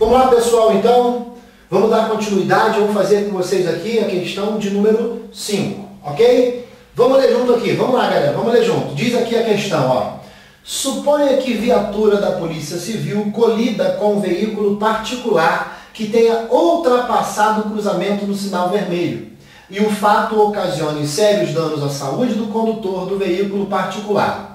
Vamos lá, pessoal, então. Vamos dar continuidade, vamos fazer com vocês aqui a questão de número 5, ok? Vamos ler junto aqui, vamos lá, galera, vamos ler junto. Diz aqui a questão, ó. Suponha que viatura da Polícia Civil colida com um veículo particular que tenha ultrapassado o cruzamento no sinal vermelho e o fato ocasione sérios danos à saúde do condutor do veículo particular.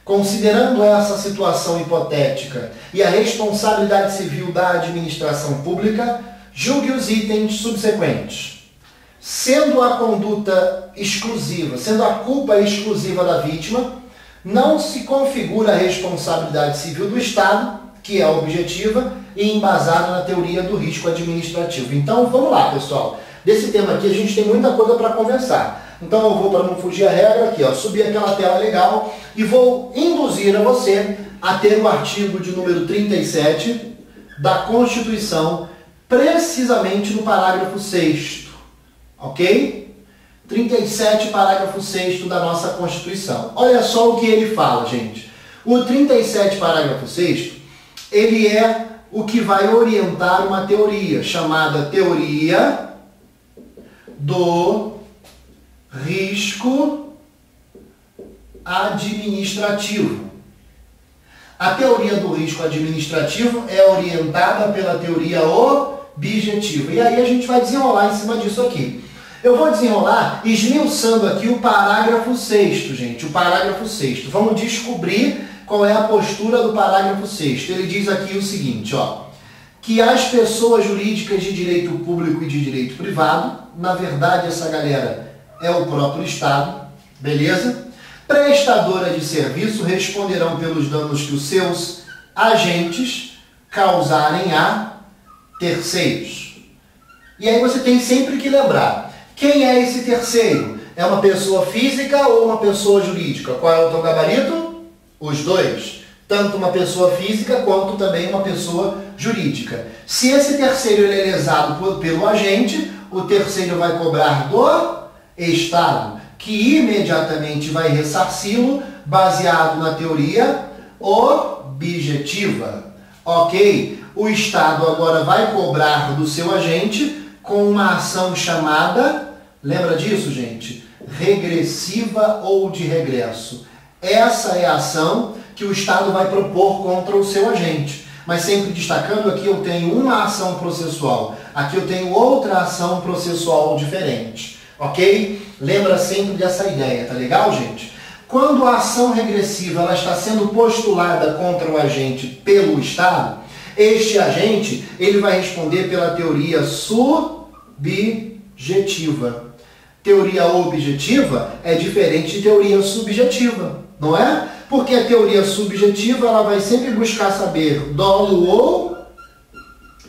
Considerando essa situação hipotética e a responsabilidade civil da administração pública, julgue os itens subsequentes. Sendo a conduta exclusiva, sendo a culpa exclusiva da vítima, não se configura a responsabilidade civil do Estado, que é objetiva e embasada na teoria do risco administrativo. Então, vamos lá, pessoal. Desse tema aqui a gente tem muita coisa para conversar. Então eu vou, para não fugir a regra, aqui, ó, subir aquela tela legal e vou induzir a você a ter o artigo de número 37 da Constituição, precisamente no parágrafo 6º, ok? 37, parágrafo 6º da nossa Constituição. Olha só o que ele fala, gente. O 37, parágrafo 6º, ele é o que vai orientar uma teoria chamada teoria do risco administrativo. A teoria do risco administrativo é orientada pela teoria objetiva. E aí a gente vai desenrolar em cima disso aqui. Eu vou desenrolar esmiuçando aqui o parágrafo 6º, gente. O parágrafo 6º. Vamos descobrir qual é a postura do parágrafo 6º. Ele diz aqui o seguinte, ó. Que as pessoas jurídicas de direito público e de direito privado, na verdade essa galera é o próprio Estado, beleza? Prestadora de serviço responderão pelos danos que os seus agentes causarem a terceiros. E aí você tem sempre que lembrar, quem é esse terceiro? É uma pessoa física ou uma pessoa jurídica? Qual é o teu gabarito? Os dois. Tanto uma pessoa física quanto também uma pessoa jurídica. Se esse terceiro ele é lesado pelo agente, o terceiro vai cobrar do Estado, que imediatamente vai ressarci-lo baseado na teoria objetiva. Ok? O Estado agora vai cobrar do seu agente com uma ação chamada, lembra disso, gente? Regressiva ou de regresso. Essa é a ação que o Estado vai propor contra o seu agente. Mas sempre destacando, aqui eu tenho uma ação processual, aqui eu tenho outra ação processual diferente. Ok? Lembra sempre dessa ideia, tá legal, gente? Quando a ação regressiva ela está sendo postulada contra o agente pelo Estado, este agente ele vai responder pela teoria subjetiva. Teoria objetiva é diferente de teoria subjetiva, não é? Porque a teoria subjetiva ela vai sempre buscar saber dolo ou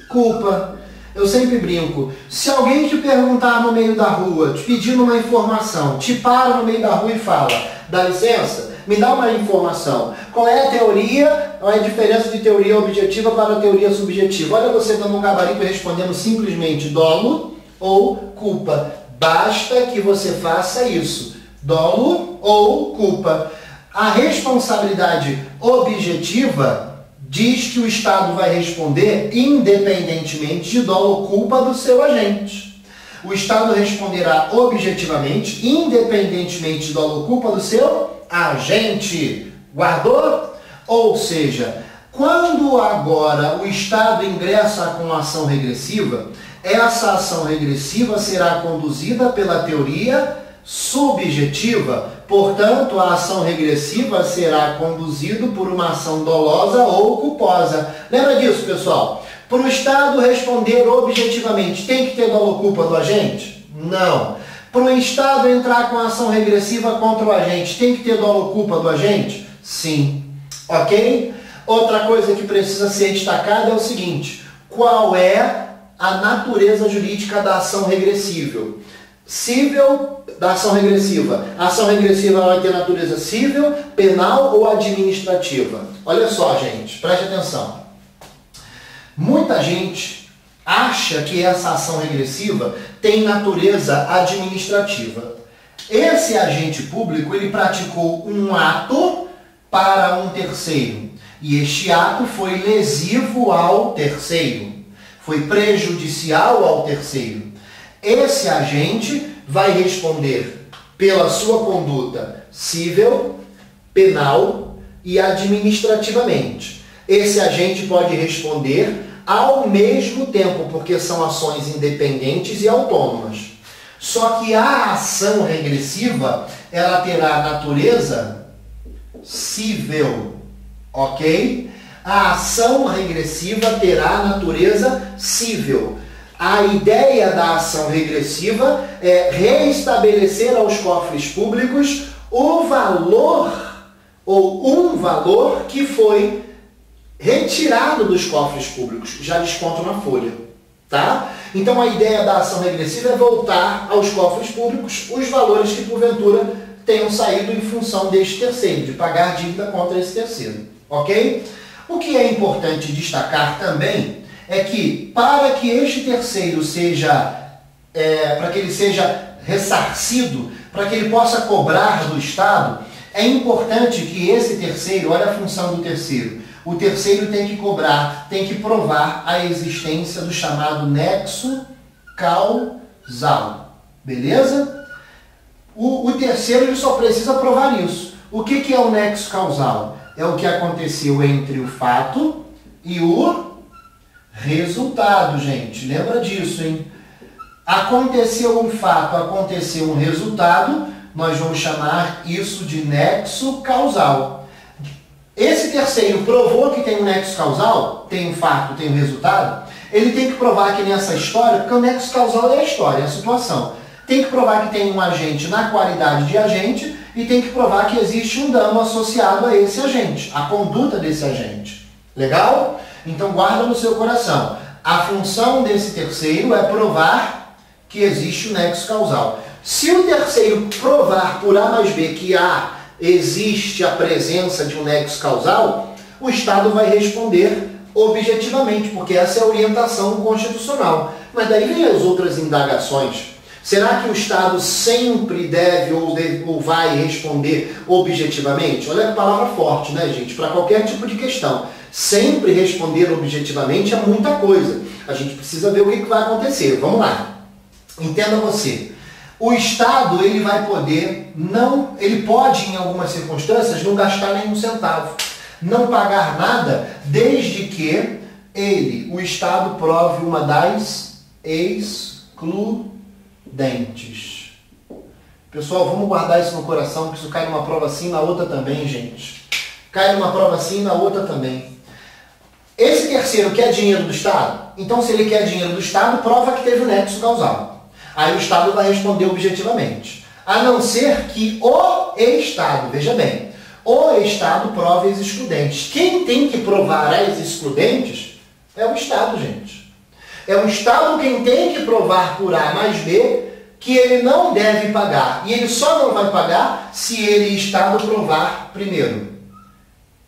culpa. Eu sempre brinco, se alguém te perguntar no meio da rua, te pedindo uma informação, te para no meio da rua e fala, dá licença, me dá uma informação. Qual é a teoria, qual é a diferença de teoria objetiva para a teoria subjetiva? Olha você dando um gabarito e respondendo simplesmente dolo ou culpa. Basta que você faça isso, dolo ou culpa. A responsabilidade objetiva diz que o Estado vai responder independentemente de dolo ou culpa do seu agente. O Estado responderá objetivamente, independentemente de dolo ou culpa do seu agente. Guardou? Ou seja, quando agora o Estado ingressa com ação regressiva, essa ação regressiva será conduzida pela teoria subjetiva. Portanto, a ação regressiva será conduzida por uma ação dolosa ou culposa. Lembra disso, pessoal? Para o Estado responder objetivamente, tem que ter dolo ou culpa do agente? Não. Para o Estado entrar com a ação regressiva contra o agente, tem que ter dolo ou culpa do agente? Sim. Ok? Outra coisa que precisa ser destacada é o seguinte: qual é a natureza jurídica da ação regressiva? Cível da ação regressiva. A ação regressiva vai ter natureza cível, penal ou administrativa. Olha só, gente, preste atenção. Muita gente acha que essa ação regressiva tem natureza administrativa. Esse agente público, ele praticou um ato para um terceiro. E este ato foi lesivo ao terceiro. foi prejudicial ao terceiro. Esse agente vai responder pela sua conduta civil, penal e administrativamente. Esse agente pode responder ao mesmo tempo, porque são ações independentes e autônomas. Só que a ação regressiva, ela terá natureza civil, ok? A ação regressiva terá natureza civil. A ideia da ação regressiva é reestabelecer aos cofres públicos o valor ou um valor que foi retirado dos cofres públicos. Já desconto na folha, tá? Então a ideia da ação regressiva é voltar aos cofres públicos os valores que porventura tenham saído em função deste terceiro, de pagar dívida contra esse terceiro, ok? O que é importante destacar também é que para que este terceiro seja, para que ele seja ressarcido, para que ele possa cobrar do Estado, é importante que esse terceiro, olha a função do terceiro, o terceiro tem que cobrar, tem que provar a existência do chamado nexo causal, beleza? O terceiro ele só precisa provar isso. O que é o nexo causal? É o que aconteceu entre o fato e o resultado, gente. Lembra disso, hein? Aconteceu um fato, aconteceu um resultado, nós vamos chamar isso de nexo causal. Esse terceiro provou que tem um nexo causal, tem um fato, tem um resultado, ele tem que provar que nessa história, porque o nexo causal é a história, é a situação, tem que provar que tem um agente na qualidade de agente e tem que provar que existe um dano associado a esse agente, a conduta desse agente. Legal? Então guarda no seu coração. A função desse terceiro é provar que existe o nexo causal. Se o terceiro provar por A mais B que existe a presença de um nexo causal, o Estado vai responder objetivamente, porque essa é a orientação constitucional. Mas daí vem as outras indagações. Será que o Estado sempre deve ou vai responder objetivamente? Olha que palavra forte, né, gente? Para qualquer tipo de questão. Sempre responder objetivamente é muita coisa. A gente precisa ver o que vai acontecer. Vamos lá. Entenda você. O Estado, ele vai poder, ele pode, em algumas circunstâncias, não gastar nenhum centavo. Não pagar nada, desde que o Estado prove uma das excludentes. Pessoal, vamos guardar isso no coração, que isso cai numa prova assim, na outra também, gente. Cai numa prova assim, na outra também. Esse terceiro quer dinheiro do Estado? Então, se ele quer dinheiro do Estado, prova que teve o nexo causal. Aí o Estado vai responder objetivamente. A não ser que o Estado, veja bem, o Estado prove as excludentes. Quem tem que provar as excludentes é o Estado, gente. É o Estado quem tem que provar por A mais B que ele não deve pagar. E ele só não vai pagar se ele, Estado, provar, primeiro,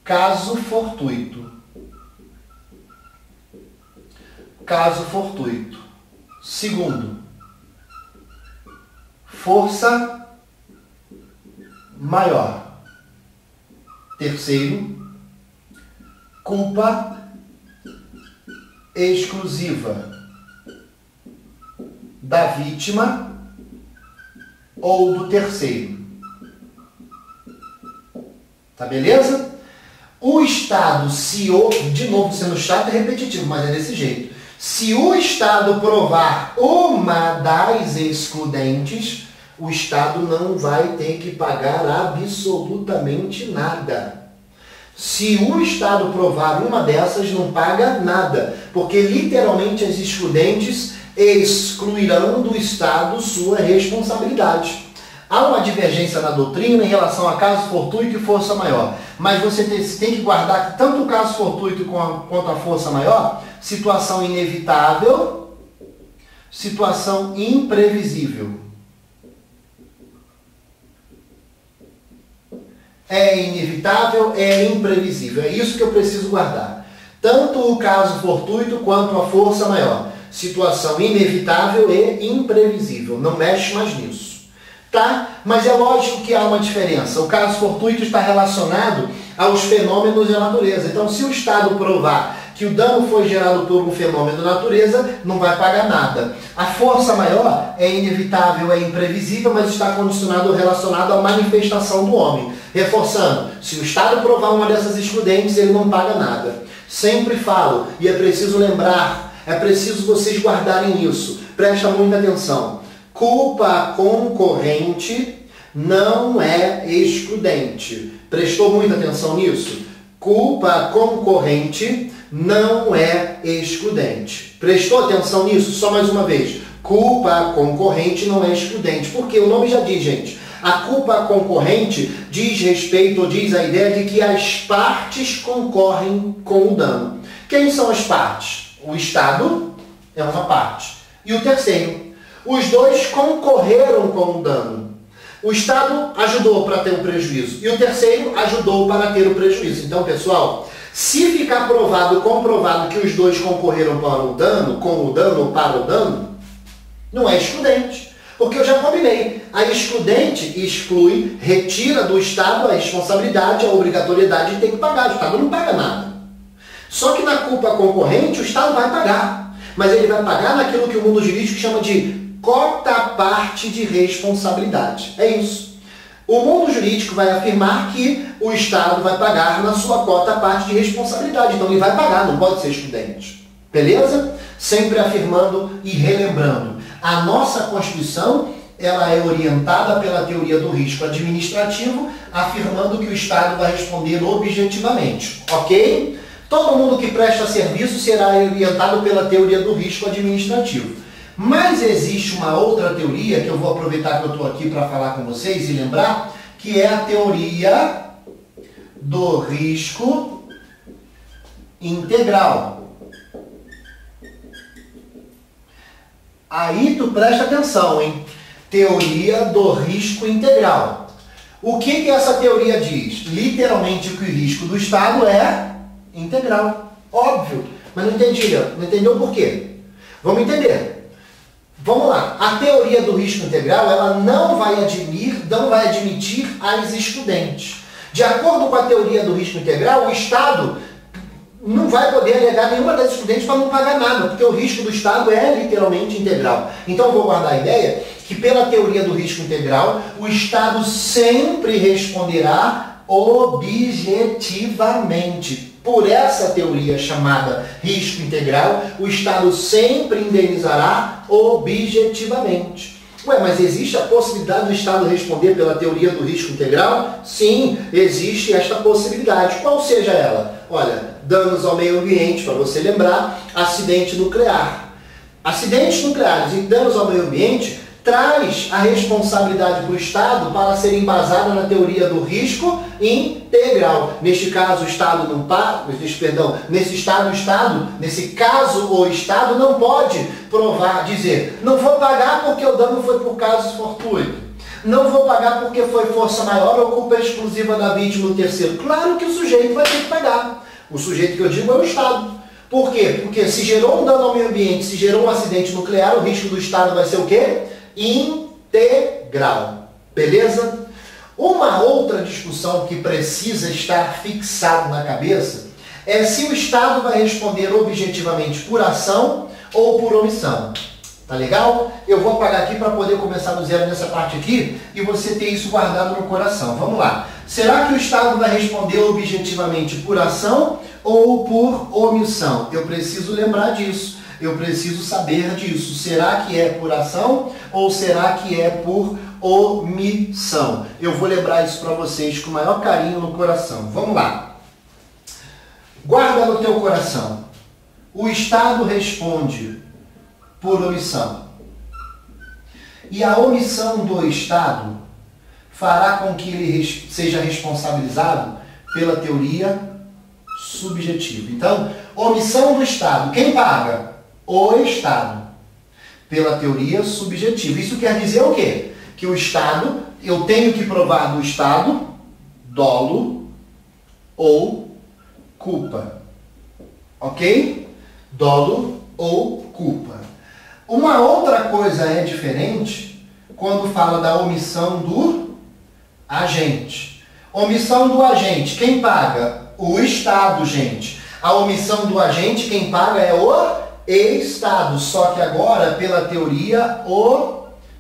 caso fortuito. Caso fortuito. Segundo, força maior. Terceiro, culpa exclusiva da vítima ou do terceiro. Tá beleza? O Estado, de novo sendo chato e repetitivo, mas é desse jeito. Se o Estado provar uma das excludentes, o Estado não vai ter que pagar absolutamente nada. Se o Estado provar uma dessas, não paga nada, porque literalmente as excludentes excluirão do Estado sua responsabilidade. Há uma divergência na doutrina em relação a caso fortuito e força maior, mas você tem que guardar que tanto o caso fortuito quanto a força maior, situação inevitável, situação imprevisível. É inevitável, é imprevisível. É isso que eu preciso guardar. Tanto o caso fortuito quanto a força maior. Situação inevitável e imprevisível. Não mexe mais nisso. Tá? Mas é lógico que há uma diferença. O caso fortuito está relacionado aos fenômenos da natureza. Então, se o Estado provar que o dano foi gerado por um fenômeno da natureza, não vai pagar nada. A força maior é inevitável, é imprevisível, mas está condicionado, relacionado à manifestação do homem. Reforçando, se o Estado provar uma dessas excludentes, ele não paga nada. Sempre falo, e é preciso lembrar, é preciso vocês guardarem isso. Presta muita atenção. Culpa concorrente não é excludente. Prestou muita atenção nisso? Culpa concorrente não é excludente. Prestou atenção nisso? Só mais uma vez. Culpa concorrente não é excludente. Porque o nome já diz, gente. A culpa concorrente diz respeito ou diz a ideia de que as partes concorrem com o dano. Quem são as partes? O Estado é uma parte. E o terceiro. Os dois concorreram com o dano. O Estado ajudou para ter um prejuízo. E o terceiro ajudou para ter o prejuízo. Então, pessoal, se ficar comprovado que os dois concorreram para o dano, com o dano ou para o dano, não é excludente. Porque eu já combinei. A excludente exclui, retira do Estado a responsabilidade, a obrigatoriedade de ter que pagar. O Estado não paga nada. Só que na culpa concorrente, o Estado vai pagar. Mas ele vai pagar naquilo que o mundo jurídico chama de cota-parte de responsabilidade. É isso. O mundo jurídico vai afirmar que o Estado vai pagar na sua cota-parte de responsabilidade. Então ele vai pagar, não pode ser excludente. Beleza? Sempre afirmando e relembrando. A nossa Constituição, ela é orientada pela teoria do risco administrativo, afirmando que o Estado vai responder objetivamente. Ok? Todo mundo que presta serviço será orientado pela teoria do risco administrativo. Mas existe uma outra teoria, que eu vou aproveitar que eu estou aqui para falar com vocês e lembrar, que é a teoria do risco integral. Aí tu presta atenção, hein? Teoria do risco integral. O que essa teoria diz? Literalmente que o risco do Estado é integral. Óbvio. Mas não entendi. Não entendeu por quê? Vamos entender. Vamos lá. A teoria do risco integral, ela não vai admitir as excludentes. De acordo com a teoria do risco integral, o Estado não vai poder alegar nenhuma das excludentes para não pagar nada, porque o risco do Estado é literalmente integral. Então eu vou guardar a ideia que pela teoria do risco integral, o Estado sempre responderá objetivamente. Por essa teoria chamada risco integral, o Estado sempre indenizará objetivamente. Ué, mas existe a possibilidade do Estado responder pela teoria do risco integral? Sim, existe esta possibilidade. Qual seja ela? Olha, danos ao meio ambiente, para você lembrar, acidente nuclear. Acidentes nucleares e danos ao meio ambiente traz a responsabilidade para o Estado para ser embasada na teoria do risco integral. Neste caso, o Estado não paga, nesse caso, o Estado não pode provar, dizer, não vou pagar porque o dano foi por caso fortuito. Não vou pagar porque foi força maior ou culpa exclusiva da vítima ou terceiro. Claro que o sujeito vai ter que pagar. O sujeito que eu digo é o Estado. Por quê? Porque se gerou um dano ao meio ambiente, se gerou um acidente nuclear, o risco do Estado vai ser o quê? Integral. Beleza? Uma outra discussão que precisa estar fixada na cabeça é se o Estado vai responder objetivamente por ação ou por omissão. Tá legal? Eu vou apagar aqui para poder começar do zero nessa parte aqui e você ter isso guardado no coração. Vamos lá. Será que o Estado vai responder objetivamente por ação ou por omissão? Eu preciso lembrar disso. Eu preciso saber disso. Será que é por ação ou será que é por omissão? Eu vou lembrar isso para vocês com o maior carinho no coração. Vamos lá. Guarda no teu coração. O Estado responde por omissão. E a omissão do Estado fará com que ele seja responsabilizado pela teoria subjetiva. Então, omissão do Estado. Quem paga? O Estado. Pela teoria subjetiva. Isso quer dizer o quê? Que o Estado, eu tenho que provar do Estado dolo ou culpa. Ok? Dolo ou culpa. Uma outra coisa é diferente quando fala da omissão do agente. Omissão do agente. Quem paga? O Estado, gente. A omissão do agente, quem paga é o Estado, só que agora pela teoria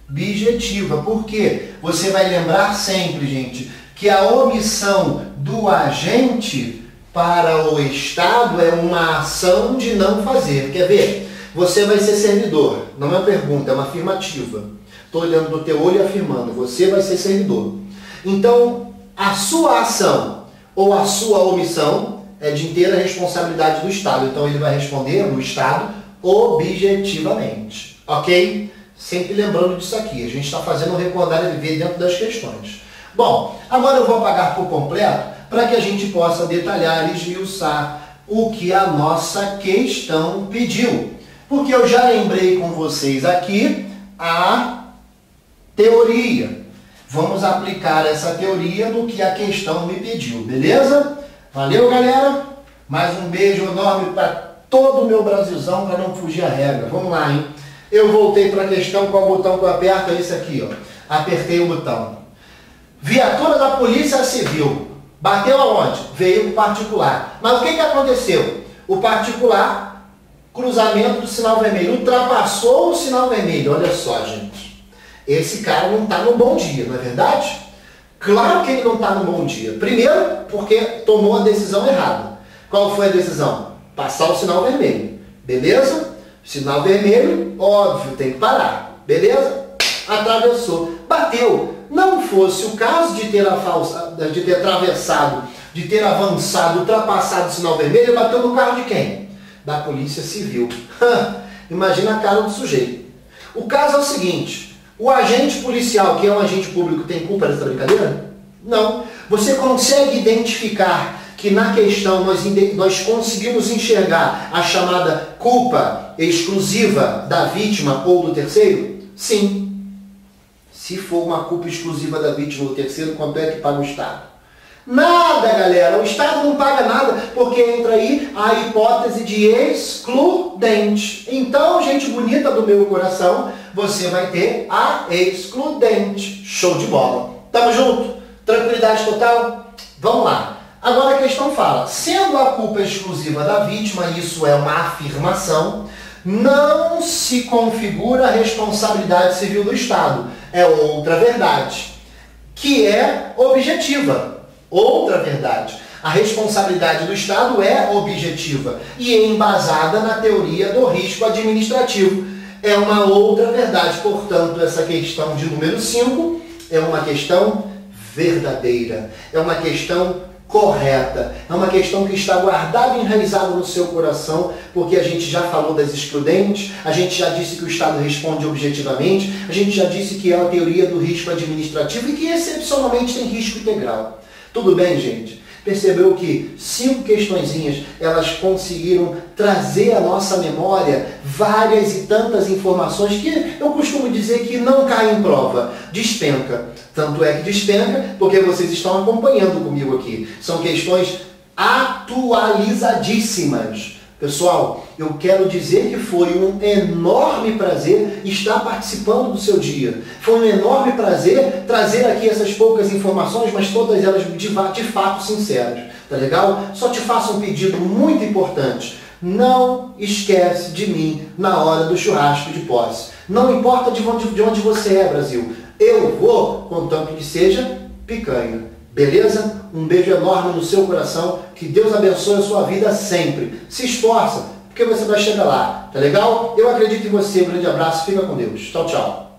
objetiva. Por quê? Você vai lembrar sempre, gente, que a omissão do agente para o Estado é uma ação de não fazer. Quer ver? Você vai ser servidor. Não é uma pergunta, é uma afirmativa. Estou olhando no teu olho e afirmando. Você vai ser servidor. Então, a sua ação ou a sua omissão é de inteira responsabilidade do Estado. Então, ele vai responder no Estado objetivamente. Ok? Sempre lembrando disso aqui. A gente está fazendo um recordar e viver dentro das questões. Bom, agora eu vou apagar por completo para que a gente possa detalhar e esmiuçar o que a nossa questão pediu. Porque eu já lembrei com vocês aqui a teoria. Vamos aplicar essa teoria no que a questão me pediu, beleza? Valeu, galera? Mais um beijo enorme para todo o meu Brasilzão, para não fugir a regra. Vamos lá, hein? Eu voltei para a questão, qual botão que eu aperto? É esse aqui, ó. Apertei o botão. Viatura da Polícia Civil. Bateu aonde? Veículo particular. Mas o que aconteceu? O particular, cruzamento do sinal vermelho, ultrapassou o sinal vermelho. Olha só, gente. Esse cara não está no bom dia, não é verdade? Claro que ele não está no bom dia. Primeiro, porque tomou a decisão errada. Qual foi a decisão? Passar o sinal vermelho. Beleza? Sinal vermelho, óbvio, tem que parar. Beleza? Atravessou. Bateu. Não fosse o caso de ter atravessado, de ter avançado, ultrapassado o sinal vermelho, ele bateu no carro de quem? Da Polícia Civil. Imagina a cara do sujeito. O caso é o seguinte, o agente policial, que é um agente público, tem culpa dessa brincadeira? Não. Você consegue identificar que na questão nós conseguimos enxergar a chamada culpa exclusiva da vítima ou do terceiro? Sim. Se for uma culpa exclusiva da vítima ou do terceiro, quanto é que paga o Estado? Nada, galera. O Estado não paga nada, porque entra aí a hipótese de excludente. Então, gente bonita do meu coração, você vai ter a excludente. Show de bola. Tamo junto? Tranquilidade total? Vamos lá. Agora a questão fala, sendo a culpa exclusiva da vítima, isso é uma afirmação, não se configura a responsabilidade civil do Estado. É outra verdade, que é objetiva. Outra verdade. A responsabilidade do Estado é objetiva e é embasada na teoria do risco administrativo. É uma outra verdade. Portanto, essa questão de número 5 é uma questão verdadeira. É uma questão correta. É uma questão que está guardada e enraizada no seu coração, porque a gente já falou das excludentes, a gente já disse que o Estado responde objetivamente, a gente já disse que é a teoria do risco administrativo e que excepcionalmente tem risco integral. Tudo bem, gente? Percebeu que 5 questõezinhas, elas conseguiram trazer à nossa memória várias e tantas informações que eu costumo dizer que não caem em prova, despenca. Tanto é que despenca porque vocês estão acompanhando comigo aqui. São questões atualizadíssimas. Pessoal, eu quero dizer que foi um enorme prazer estar participando do seu dia. Foi um enorme prazer trazer aqui essas poucas informações, mas todas elas de fato sinceras. Tá legal? Só te faço um pedido muito importante. Não esquece de mim na hora do churrasco de posse. Não importa de onde você é, Brasil. Eu vou, contanto que seja picanha. Beleza? Um beijo enorme no seu coração. Que Deus abençoe a sua vida sempre. Se esforça, porque você vai chegar lá. Tá legal? Eu acredito em você. Um grande abraço. Fica com Deus. Tchau, tchau.